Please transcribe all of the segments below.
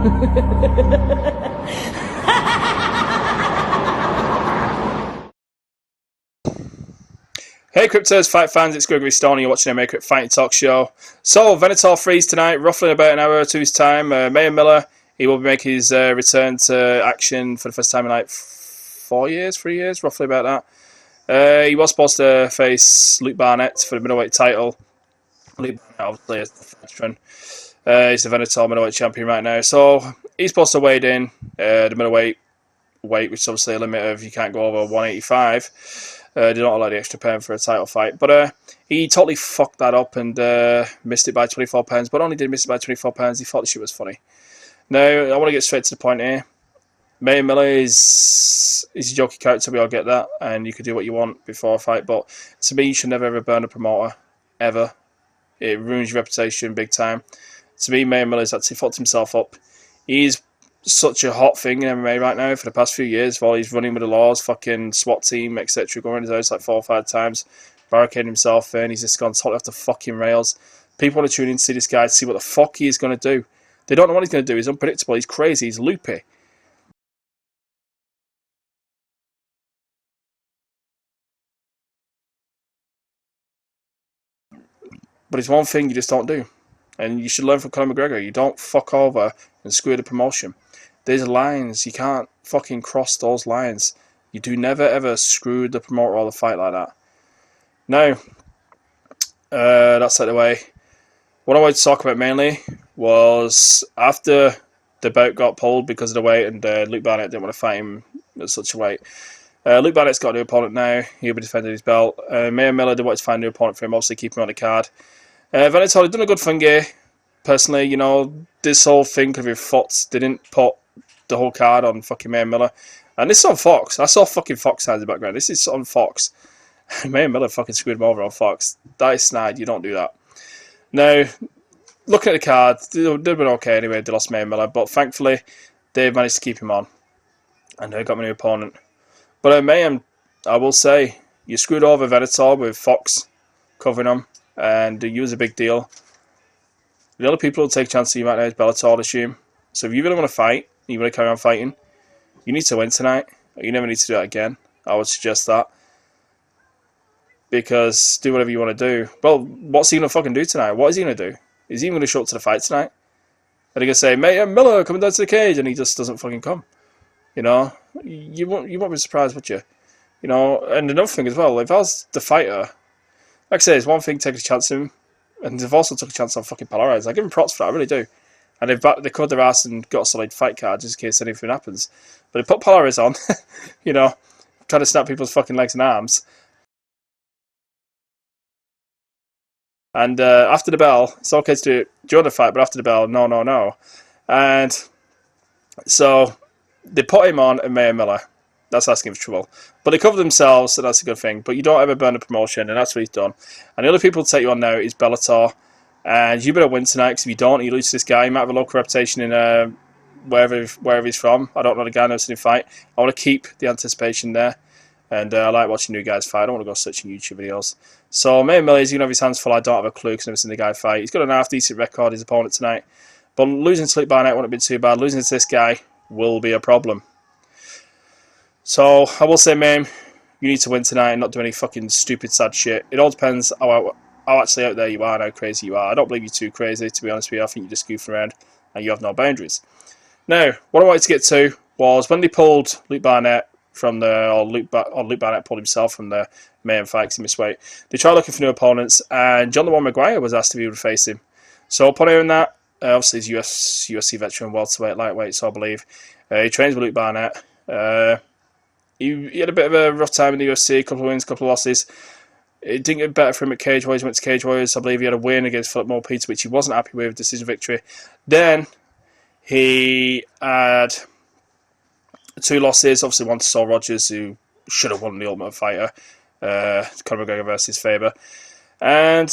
Hey Cryptos, fight fans, it's Gregory Stone, you're watching a Crypt Fighting Talk Show. So, Venator frees tonight, roughly in about an hour or two's time. Mayhem Miller, he will be making his return to action for the first time in like 3 years, roughly about that. He was supposed to face Luke Barnett for the middleweight title. Luke Barnett obviously is the veteran. He's the Venator middleweight champion right now. So, he's supposed to wade in the middleweight weight, which is obviously a limit of you can't go over 185. Did not allow the extra pound for a title fight. But he totally fucked that up and missed it by 24 pounds. But only did miss it by 24 pounds. He thought the shit was funny. Now, I want to get straight to the point here. Mayhem Miller is a jokey character. We all get that. And you can do what you want before a fight. But to me, you should never ever burn a promoter. Ever. It ruins your reputation big time. To me, Mayhem Miller's actually fucked himself up. He's such a hot thing in MMA right now for the past few years while he's running with the laws, fucking SWAT team, etc. Going around his house like 4 or 5 times, barricading himself in. He's just gone totally off the fucking rails. People want to tune in to see this guy to see what the fuck he is going to do. They don't know what he's going to do. He's unpredictable. He's crazy. He's loopy. But it's one thing you just don't do. And you should learn from Conor McGregor. You don't fuck over and screw the promotion. There's lines. You can't fucking cross those lines. You do never ever screw the promoter or the fight like that. Now, that's out of the way. What I wanted to talk about mainly was after the bout got pulled because of the weight and Luke Barnett didn't want to fight him at such a weight. Luke Barnett's got a new opponent now. He'll be defending his belt. Mayhem Miller did want to find a new opponent for him, obviously keep him on the card. Venator had done a good thing here. Personally, you know, this whole thing could have been fucked. They didn't put the whole card on fucking Mayhem Miller. And this is on Fox. I saw fucking Fox in the background. This is on Fox. Mayhem Miller fucking screwed him over on Fox. That is snide. You don't do that. Now, looking at the card, they've been okay anyway. They lost Mayhem Miller. But thankfully, they've managed to keep him on. And they got my new opponent. But Mayhem, I will say, you screwed over Venator with Fox covering him. And you was a big deal. The other people who take chances you might know is Bellator, I assume. So if you really want to fight, you want to carry on fighting, you need to win tonight. You never need to do that again. I would suggest that. Because do whatever you want to do. Well, what's he going to fucking do tonight? What is he going to do? Is he even going to show up to the fight tonight? Are they going to say, Mayhem Miller coming down to the cage, and he just doesn't fucking come? You know? You won't be surprised, would you? You know, and another thing as well, if I was the fighter, like I say, it's one thing to take a chance on him, and they've also took a chance on fucking Polaris. I give them props for that, I really do. And they covered their ass and got a solid fight card just in case anything happens. But they put Polaris on, you know, trying to snap people's fucking legs and arms. And after the bell, it's okay to do it during the fight, but after the bell, no. And so they put him on and Mayhem Miller. That's asking for trouble. But they cover themselves, so that's a good thing. But you don't ever burn a promotion, and that's what he's done. And the other people to take you on now is Bellator. And you better win tonight, because if you don't, you lose to this guy. He might have a local reputation in wherever he's from. I don't know the guy, I've never seen him fight. I want to keep the anticipation there. And I like watching new guys fight. I don't want to go searching YouTube videos. So Mayhem Miller, he's going to have his hands full. I don't have a clue, because I've never seen the guy fight. He's got an half-decent record, his opponent tonight. But losing to Luke Barnett wouldn't have been too bad. Losing to this guy will be a problem. So, I will say, Mayhem, you need to win tonight and not do any fucking stupid, sad shit. It all depends how actually out there you are and how crazy you are. I don't believe you're too crazy, to be honest with you. I think you're just goofing around and you have no boundaries. Now, what I wanted to get to was when they pulled Luke Barnett from the, or Luke Barnett pulled himself from the Mayhem fight because he missed weight. They tried looking for new opponents, and John the One Maguire was asked if he would face him. So, upon hearing that, obviously he's UFC veteran, welterweight, lightweight, so I believe. He trains with Luke Barnett. He had a bit of a rough time in the UFC, a couple of wins, a couple of losses. It didn't get better for him at Cage Warriors. He went to Cage Warriors. I believe he had a win against Philip Morpeta, which he wasn't happy with, decision victory. Then he had 2 losses, obviously one to Saul Rogers, who should have won the Ultimate Fighter, Conor McGregor versus Faber. And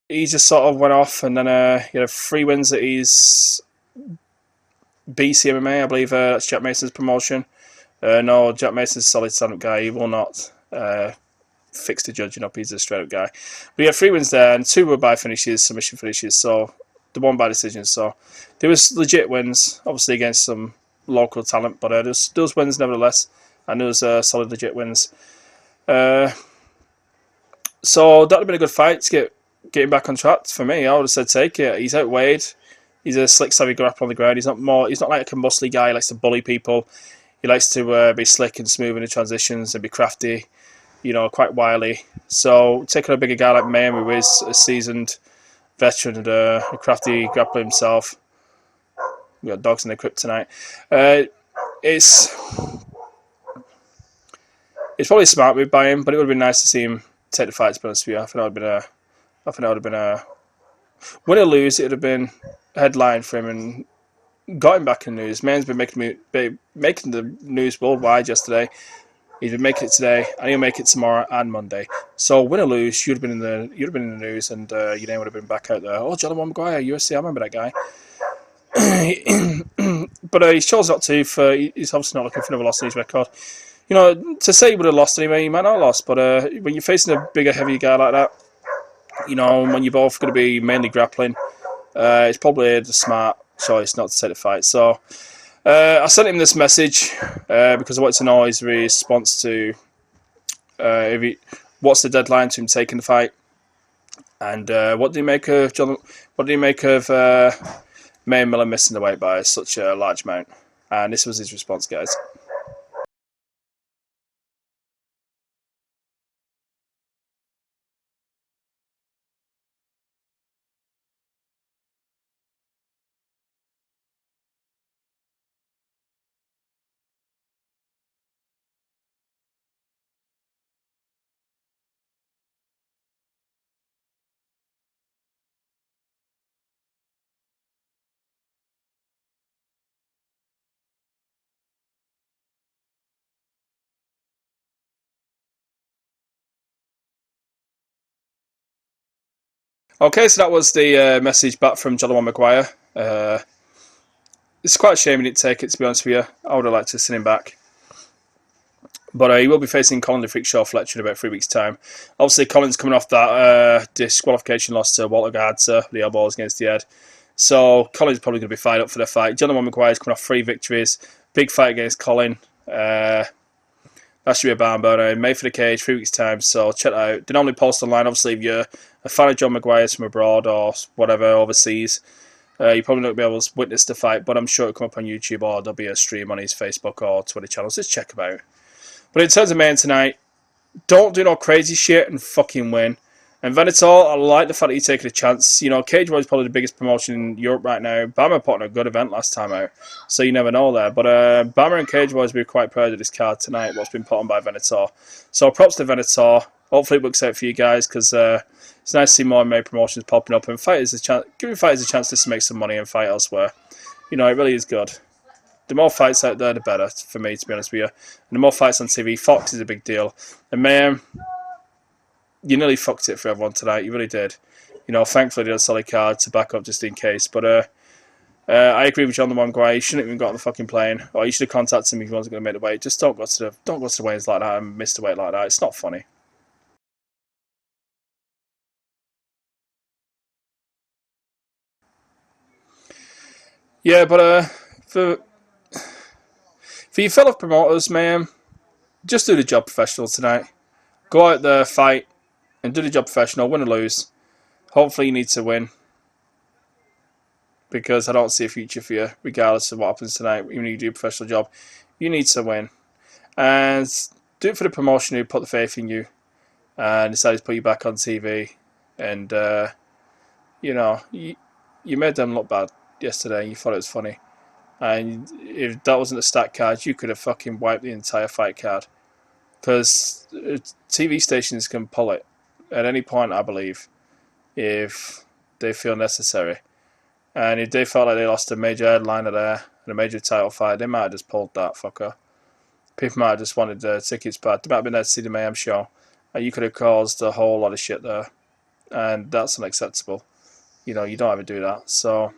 he just sort of went off, and then he had 3 wins that he's BC MMA, I believe that's Jack Mason's promotion. No, Jack Mason's a solid stand-up guy. He will not fixed to judging up. He's a straight up guy. But yeah, 3 wins there, and 2 were by finishes, submission finishes. So the 1 by decision. So there was legit wins, obviously against some local talent, but those wins nevertheless, and those solid legit wins. So that would have been a good fight to get him back on track for me. I would have said take it. He's outweighed. He's a slick, savvy grappler on the ground. He's not like a muscly guy. He likes to bully people. He likes to be slick and smooth in the transitions and be crafty, quite wily. So taking a bigger guy like Mayhem, who is a seasoned veteran and a crafty grappler himself. We got dogs in the crypt tonight. It's probably a smart move by him, but it would have been nice to see him take the fight. To be honest with you, I think that would have been a win or lose. It would have been a headline for him and got him back in the news. Mayhem's been making the news worldwide yesterday. He's been making it today, and he'll make it tomorrow and Monday. So win or lose, you'd have been in the news, and your name would have been back out there. Oh, Jason Maguire, UFC, I remember that guy. But he's chosen not to. He's obviously not looking for another loss in his record. To say he would have lost anyway, he might not have lost. But when you're facing a bigger, heavier guy like that, when you're both going to be mainly grappling, it's probably the smart choice not to take the fight. So I sent him this message because I wanted to know his response to what's the deadline to him taking the fight, and what do you make of John? What do you make of Mayhem Miller missing the weight by such a large amount? And this was his response, guys. Okay, so that was the message back from Jason Maguire. It's quite a shame he didn't take it, to be honest with you. I would have liked to send him back. But he will be facing Colin the Freak Show Fletcher in about 3 weeks' time. Obviously, Colin's coming off that disqualification loss to Walter Garza, the elbows against the head. So Colin's probably going to be fired up for the fight. Jason Maguire's coming off 3 victories. Big fight against Colin. That should be a barn burner. Made for the cage, 3 weeks' time. So check that out. They normally post online. Obviously, if you're a fan of John Maguire's from abroad or whatever, overseas, you probably not be able to witness the fight, but I'm sure it'll come up on YouTube or there'll be a stream on his Facebook or Twitter channels. Just check them out. But in terms of Mayhem tonight, don't do no crazy shit and fucking win. And Venator, I like the fact that you're taking a chance. Cage War is probably the biggest promotion in Europe right now. Bama put on a good event last time out, so you never know there. But Bama and Cage War will be quite proud of this card tonight, what's been put on by Venator. So props to Venator. Hopefully it works out for you guys, because it's nice to see more May promotions popping up, and giving fighters a chance to make some money and fight elsewhere. It really is good. The more fights out there, the better, for me, to be honest with you. And the more fights on TV, Fox is a big deal. And Mayhem, you nearly fucked it for everyone tonight. You really did. Thankfully they had a solid card to back up just in case. But I agree with John the Maguire. You shouldn't have even got on the fucking plane, or you should have contacted him if he wasn't going to make the weight. Just don't go to the weigh-ins like that and miss the weight like that. It's not funny. Yeah, but for your fellow promoters, man, just do the job professional tonight. Go out there, fight, and do the job professional. Win or lose. Hopefully you need to win, because I don't see a future for you, regardless of what happens tonight. Even if you do a professional job, you need to win. And do it for the promotion who put the faith in you and decided to put you back on TV. And, you made them look bad yesterday. You thought it was funny. And if that wasn't a stat card, you could have fucking wiped the entire fight card. Because TV stations can pull it at any point, I believe, if they feel necessary. And if they felt like they lost a major headliner there and a major title fight, they might have just pulled that fucker. People might have just wanted the tickets back. They might have been there to see the Mayhem show. And you could have caused a whole lot of shit there. And that's unacceptable. You don't ever do that. So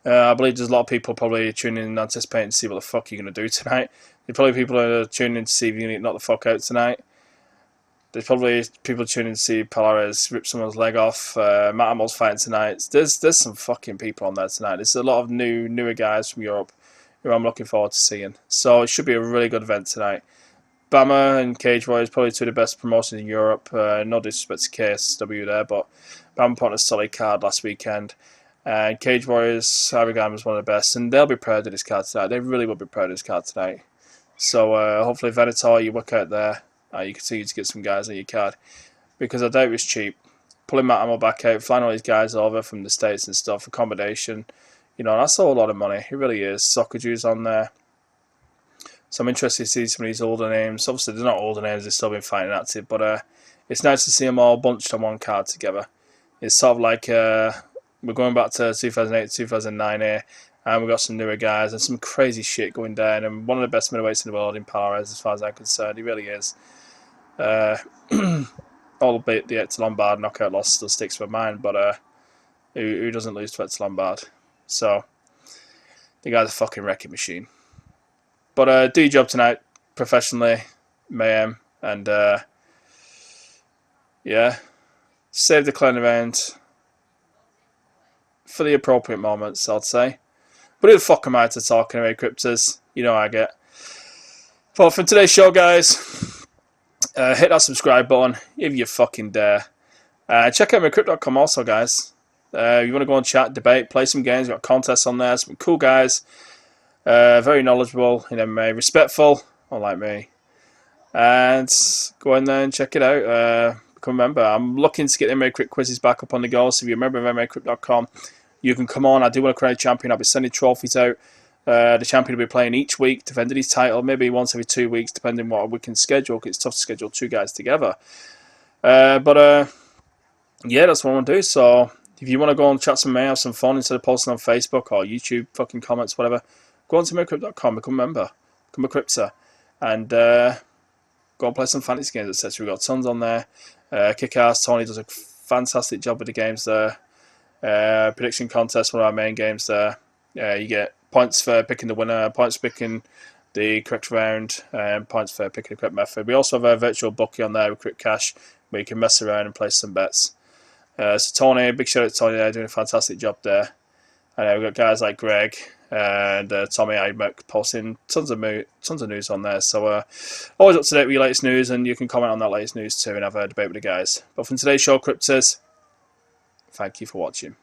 I believe there's a lot of people probably tuning in anticipating to see what the fuck you're going to do tonight. There's probably people who are tuning in to see if you're going to knock the fuck out tonight. There's probably people tuning to see Polaris rip someone's leg off. Matt Hamill's fighting tonight. There's some fucking people on there tonight. There's a lot of newer guys from Europe who I'm looking forward to seeing. So it should be a really good event tonight. Bama and Cage Warriors probably two of the best promotions in Europe. No disrespect to KSW there, but Bama put on a solid card last weekend. And Cage Warriors, Abigail was one of the best, and they'll be proud of this card tonight. They really will be proud of this card tonight. So hopefully Venator, you work out there. You continue to get some guys on your card, because I doubt it's cheap. Pulling Matt Hamill back out, flying all these guys over from the States and stuff, accommodation, that's a whole lot of money. It really is. Soccer Jews on there. So I'm interested to see some of these older names. Obviously, they're not older names, they've still been fighting active, but it's nice to see them all bunched on one card together. It's sort of like we're going back to 2008, 2009 here, and we've got some newer guys and some crazy shit going down, and one of the best middleweights in the world in Polaris, as far as I'm concerned. He really is. Albeit the Hector Lombard knockout loss still sticks to my mind, but who doesn't lose to Hector Lombard? So the guy's a fucking wrecking machine. But do your job tonight professionally, Mayhem, and yeah, save the clown event for the appropriate moments, I'd say. But who the fuck am I to talk anyway, Cryptors? You know I get. Well, for today's show, guys, hit that subscribe button if you fucking dare. Check out MyCrypt.com also, guys. If you want to go and chat, debate, play some games, we've got contests on there, some cool guys. Very knowledgeable in MMA, respectful, unlike me. And go in there and check it out. Become a member. I'm looking to get MMA Crypt quizzes back up on the go, so if you're a member of MMACrypt.com, you can come on. I do want to create a champion. I'll be sending trophies out. The champion will be playing each week, defending his title, maybe once every 2 weeks, depending on what we can schedule, because it's tough to schedule two guys together. But yeah, that's what I want to do. So if you want to go and chat some may have some fun instead of posting on Facebook or YouTube fucking comments, whatever, go on to MyCrypt.com, become a member, become a Crypter, and go and play some fantasy games, etc. We've got tons on there. Kick-ass Tony does a fantastic job with the games there. Prediction contest, one of our main games there. You get points for picking the winner, points for picking the correct round, and points for picking the correct method. We also have a virtual bookie on there with Crypt Cash, where you can mess around and place some bets. So Tony, big shout out to Tony there, doing a fantastic job there. And we've got guys like Greg and Tommy Idmuck posting tons of news on there. So always up to date with your latest news, and you can comment on that latest news too and have a debate with the guys. But from today's show, Cryptors, thank you for watching.